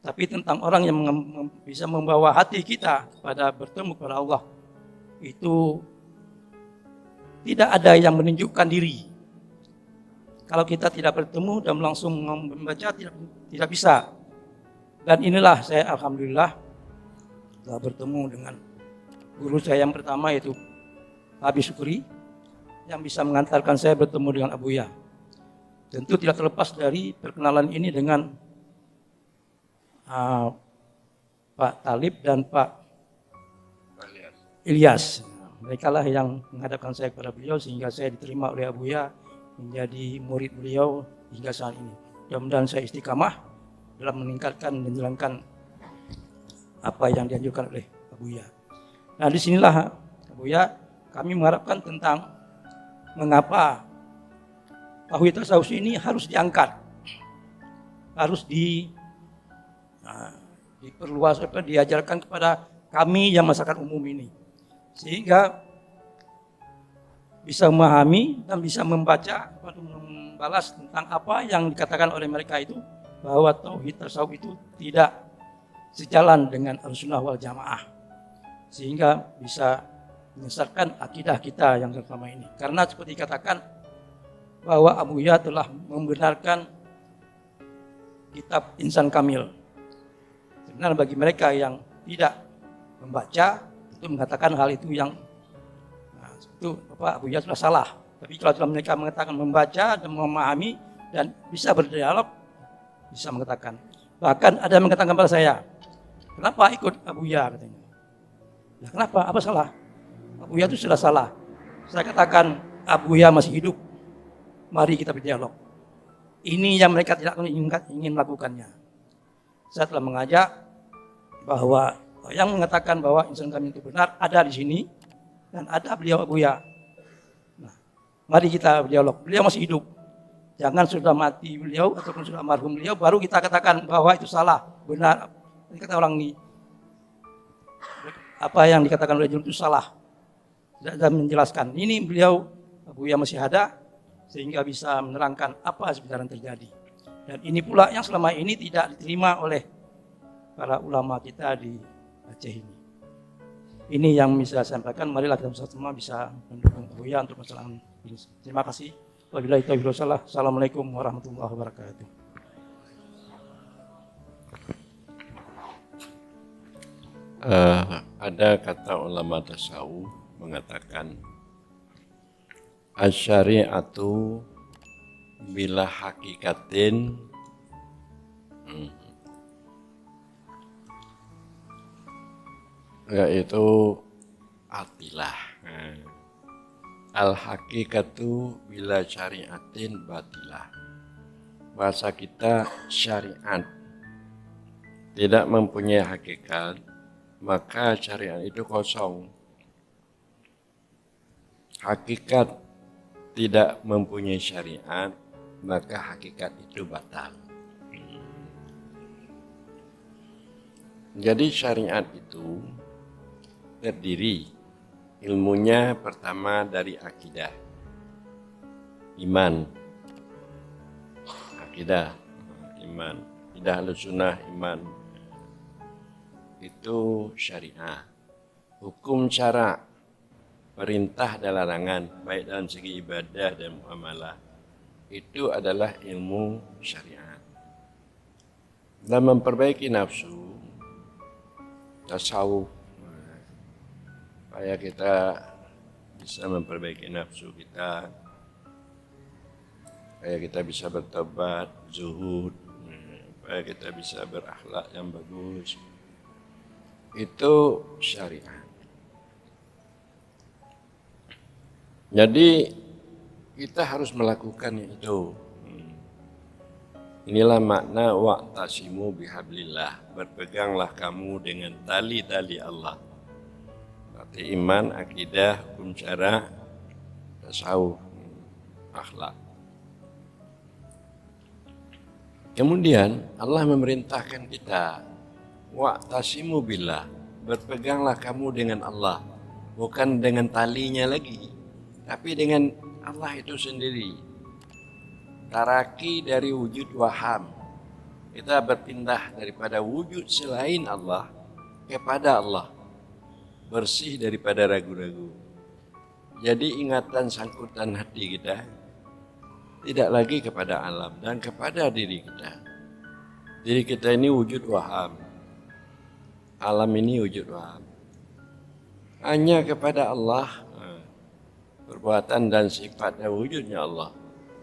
Tapi tentang orang yang bisa membawa hati kita pada bertemu kepada Allah, itu tidak ada yang menunjukkan diri. Kalau kita tidak bertemu dan langsung membaca, tidak bisa. Dan inilah saya alhamdulillah telah bertemu dengan guru saya yang pertama, yaitu Habib Syukri, yang bisa mengantarkan saya bertemu dengan Abuya. Tentu tidak terlepas dari perkenalan ini dengan Pak Talib dan Pak Ilyas. Mereka lah yang menghadapkan saya kepada beliau sehingga saya diterima oleh Abuya menjadi murid beliau hingga saat ini. Mudah-mudahan saya istiqamah dalam meningkatkan dan menjalankan apa yang dianjurkan oleh Abuya. Nah, disinilah Abuya kami mengharapkan tentang mengapa tauhid tasawuf ini harus diangkat, harus diperluas, diajarkan kepada kami yang masyarakat umum ini, sehingga bisa memahami dan bisa membaca atau membalas tentang apa yang dikatakan oleh mereka itu, bahwa tauhid tasawuf itu tidak sejalan dengan Ahlussunnah wal Jamaah, sehingga bisa menyesatkan akidah kita yang selama ini. Karena seperti dikatakan bahwa Abuya telah membenarkan kitab Insan Kamil. Sebenarnya bagi mereka yang tidak membaca itu mengatakan hal itu yang itu Abuya sudah salah. Tapi kalau mereka mengatakan membaca dan memahami dan bisa berdialog, bisa mengatakan. Bahkan ada yang mengatakan kepada saya, kenapa ikut Abuya katanya? Nah, kenapa? Apa salah? Abuya itu sudah salah. Saya katakan Abuya masih hidup. Mari kita berdialog. Ini yang mereka tidak ingin melakukannya. Saya telah mengajak bahwa yang mengatakan bahwa Insan Kamil itu benar ada di sini dan ada beliau Abuya. Nah, mari kita berdialog. Beliau masih hidup. Jangan sudah mati beliau ataupun sudah almarhum beliau baru kita katakan bahwa itu salah, benar. Ini kata orang ini. Apa yang dikatakan oleh Junus itu salah. Dan menjelaskan. Ini beliau Abuya masih ada sehingga bisa menerangkan apa sebenarnya terjadi. Dan ini pula yang selama ini tidak diterima oleh para ulama kita di Aceh ini. Ini yang bisa saya sampaikan. Marilah kita semua bisa mendukung Abuya untuk masalah ini. Terima kasih. Wabillahi taufiq wal hidayah. Assalamualaikum warahmatullahi wabarakatuh. Ada kata ulama tasawuf mengatakan asyari'atu bila hakikatin yaitu atilah. Al-hakikatu bila syari'atin batilah. Bahasa kita syariat tidak mempunyai hakikat, maka syariat itu kosong. Hakikat tidak mempunyai syariat, maka hakikat itu batal. Jadi syariat itu terdiri ilmunya pertama dari akidah, iman, akidah, iman, akidah Ahlussunnah, iman, itu syariah. Hukum syara, perintah dan larangan, baik dalam segi ibadah dan muamalah, itu adalah ilmu syariat. Dan memperbaiki nafsu, tasawuf, supaya kita bisa memperbaiki nafsu kita, supaya kita bisa bertobat, zuhud, supaya kita bisa berakhlak yang bagus. Itu syariat. Jadi kita harus melakukan itu. Inilah makna wa'tasimu bihablillah. Berpeganglah kamu dengan tali-tali Allah. Berarti iman, akidah, hukum syara, tasawuf, akhlak. Kemudian Allah memerintahkan kita wa'tasimu billah. Berpeganglah kamu dengan Allah. Bukan dengan talinya lagi, tapi dengan Allah itu sendiri. Taraki dari wujud waham. Kita berpindah daripada wujud selain Allah kepada Allah. Bersih daripada ragu-ragu. Jadi ingatan sangkutan hati kita tidak lagi kepada alam dan kepada diri kita. Diri kita ini wujud waham. Alam ini wujud waham. Hanya kepada Allah perbuatan dan sifat dan wujudnya Allah.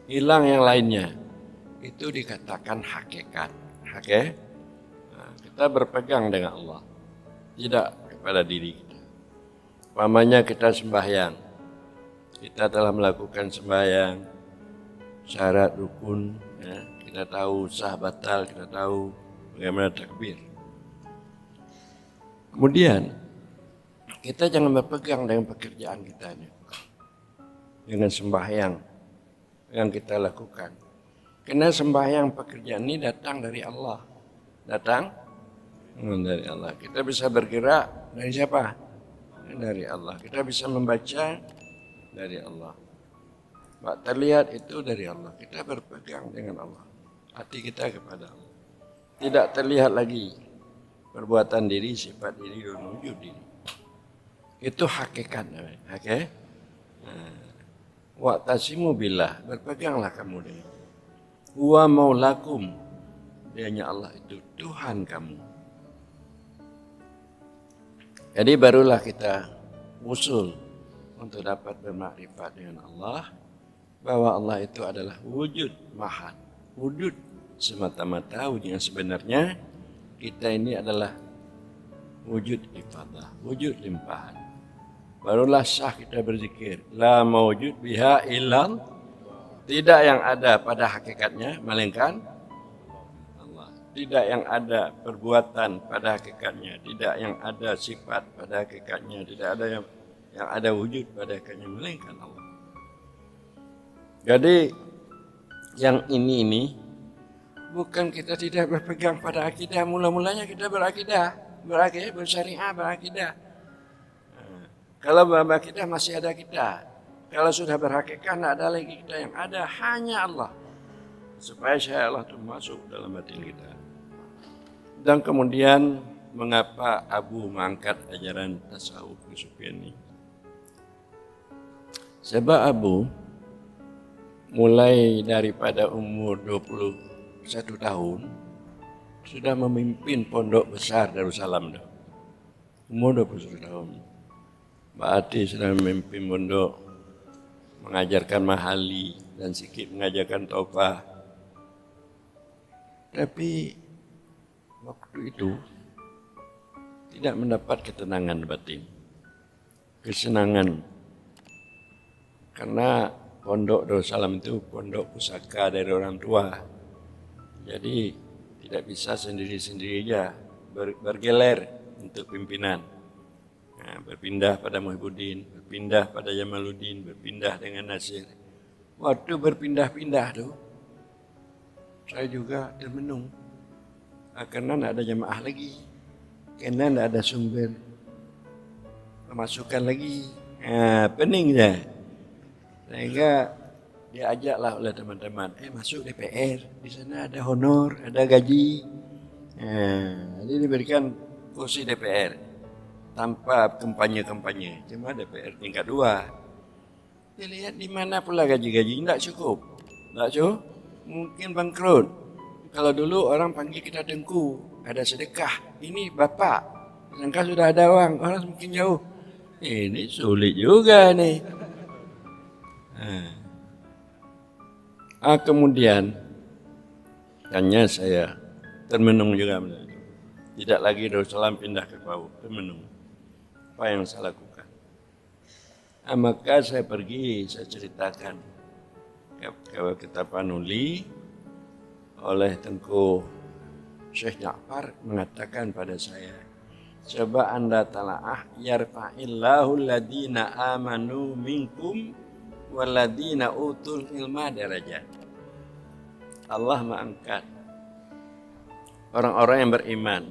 Hilang yang lainnya. Itu dikatakan hakikat. Kita berpegang dengan Allah. Tidak kepada diri kita. Umpamanya kita sembahyang. Kita telah melakukan sembahyang. Syarat rukun. Ya. Kita tahu sah batal. Kita tahu bagaimana takbir. Kemudian kita jangan berpegang dengan pekerjaan kita ini. Dengan sembahyang yang kita lakukan. Karena sembahyang pekerjaan ini datang dari Allah. Datang dari Allah. Kita bisa bergerak dari siapa? Dari Allah. Kita bisa membaca dari Allah. Terlihat itu dari Allah. Kita berpegang dengan Allah. Hati kita kepada Allah. Tidak terlihat lagi perbuatan diri, sifat diri, dan wujud diri. Itu hakikat. Wa'tasimu billah, berpeganglah kamu dengan huwa maulakum, dianya Allah itu Tuhan kamu. Jadi barulah kita usul untuk dapat bermakrifat dengan Allah, bahwa Allah itu adalah wujud mahad, wujud semata-mata, wujud yang sebenarnya. Kita ini adalah wujud ifadah, wujud limpahan. Barulah sah kita berzikir. La mawjud biha ilal. Tidak yang ada pada hakikatnya, melainkan Allah. Tidak yang ada perbuatan pada hakikatnya. Tidak yang ada sifat pada hakikatnya. Tidak ada yang ada wujud pada hakikatnya, melainkan Allah. Jadi yang ini bukan kita tidak berpegang pada akidah. Mula-mulanya kita berakidah, bersyariah, berakidah. Kalau kita masih ada kita. Kalau sudah berhakikat, tidak ada lagi kita, yang ada hanya Allah. Supaya syariat Allah itu masuk dalam batin kita. Dan kemudian mengapa Abu mengangkat ajaran tasawuf kesufian ini? Sebab Abu mulai daripada umur 21 tahun sudah memimpin pondok besar Darussalam. Umur 21 tahun. Mbak Ati sudah memimpin pondok, mengajarkan mahali dan sedikit mengajarkan taufah. Tapi waktu itu tidak mendapat ketenangan batin, kesenangan. Karena pondok Darussalam itu pondok pusaka dari orang tua. Jadi tidak bisa sendiri-sendiri aja bergeler untuk pimpinan. Nah, berpindah pada Muhyiddin, berpindah pada Jamaluddin, berpindah dengan Nasir. Waktu berpindah-pindah tuh, saya juga termenung. Karena tidak ada jamaah lagi, karena tidak ada sumber pemasukan lagi. Peningnya. Sehingga diajaklah oleh teman-teman, masuk DPR, di sana ada honor, ada gaji. Jadi diberikan kursi DPR. Tanpa kampanye-kampanye, cuma DPR tingkat 2. Dilihat di mana pula gaji-gaji, tidak cukup. Mungkin bangkrut. Kalau dulu orang panggil kita dengku, ada sedekah. Ini bapak, sangka sudah ada uang, orang mungkin jauh. Ini sulit juga nih. Kemudian tanya saya, termenung juga. Tidak lagi Darussalam pindah ke Pau, termenung. Apa yang saya lakukan? Maka saya pergi, saya ceritakan ke Tapanuli oleh Tengku Syekh Ja'far mengatakan pada saya, coba anda talaah yarfa'illahu alladhina amanu minkum walladhina utul ilma darajat. Allah mengangkat orang-orang yang beriman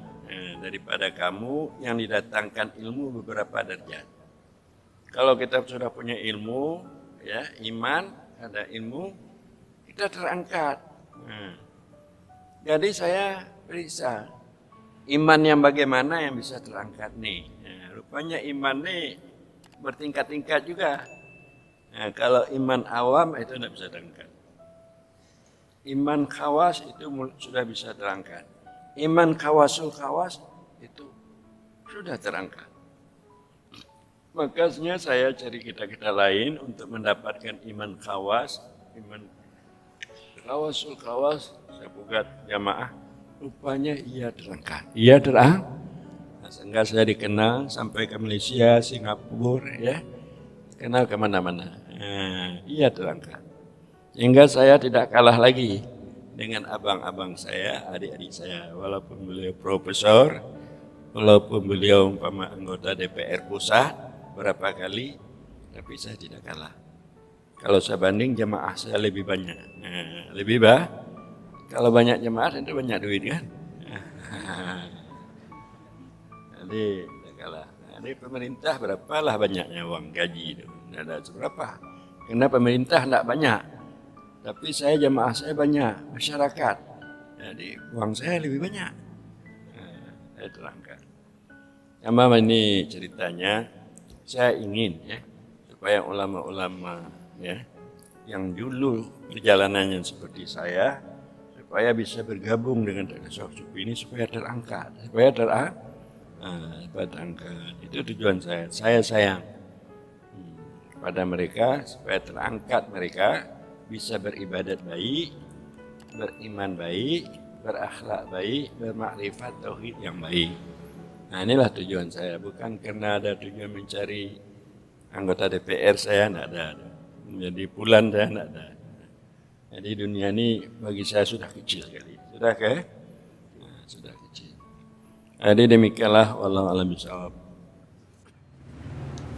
daripada kamu yang didatangkan ilmu beberapa derajat. Kalau kita sudah punya ilmu, ya iman, ada ilmu, kita terangkat. Jadi saya periksa iman yang bagaimana yang bisa terangkat nih. Rupanya iman nih bertingkat-tingkat juga. Kalau iman awam itu tidak bisa terangkat. Iman khawas itu sudah bisa terangkat. Iman khawasul khawas itu sudah terangkat. Makanya saya cari kita-kita lain untuk mendapatkan iman khawas, iman khawasul khawas. Saya buat jamaah, rupanya ia terangkat. Ia terang. Sehingga saya dikenal sampai ke Malaysia, Singapura, ya, kenal kemana-mana. Ia terangkat. Sehingga saya tidak kalah lagi dengan abang-abang saya, adik-adik saya. Walaupun beliau profesor, walaupun beliau umpama anggota DPR pusat berapa kali, tapi saya tidak kalah. Kalau saya banding jemaah saya lebih banyak. Lebih kalau banyak jemaah itu banyak duit kan. Jadi tidak kalah. Jadi pemerintah berapalah banyaknya uang gaji itu. Tidak ada seberapa. Karena pemerintah tidak banyak. Tapi saya jemaah saya banyak, masyarakat. Jadi uang saya lebih banyak. Saya terangkan. Sama ini ceritanya, saya ingin ya supaya ulama-ulama ya yang dulu perjalanannya seperti saya, supaya bisa bergabung dengan tasawuf sufi ini supaya terangkat, supaya terangkat. Itu tujuan saya. Saya sayang pada mereka supaya terangkat mereka. Bisa beribadat baik, beriman baik, berakhlak baik, bermakrifat tauhid yang baik. Nah inilah tujuan saya, bukan karena ada tujuan mencari anggota DPR saya, tidak ada. Menjadi bulan saya tidak ada. Jadi dunia ini bagi saya sudah kecil sekali. Sudah ke? Sudah kecil. Jadi demikianlah wallahu a'lam bishawab.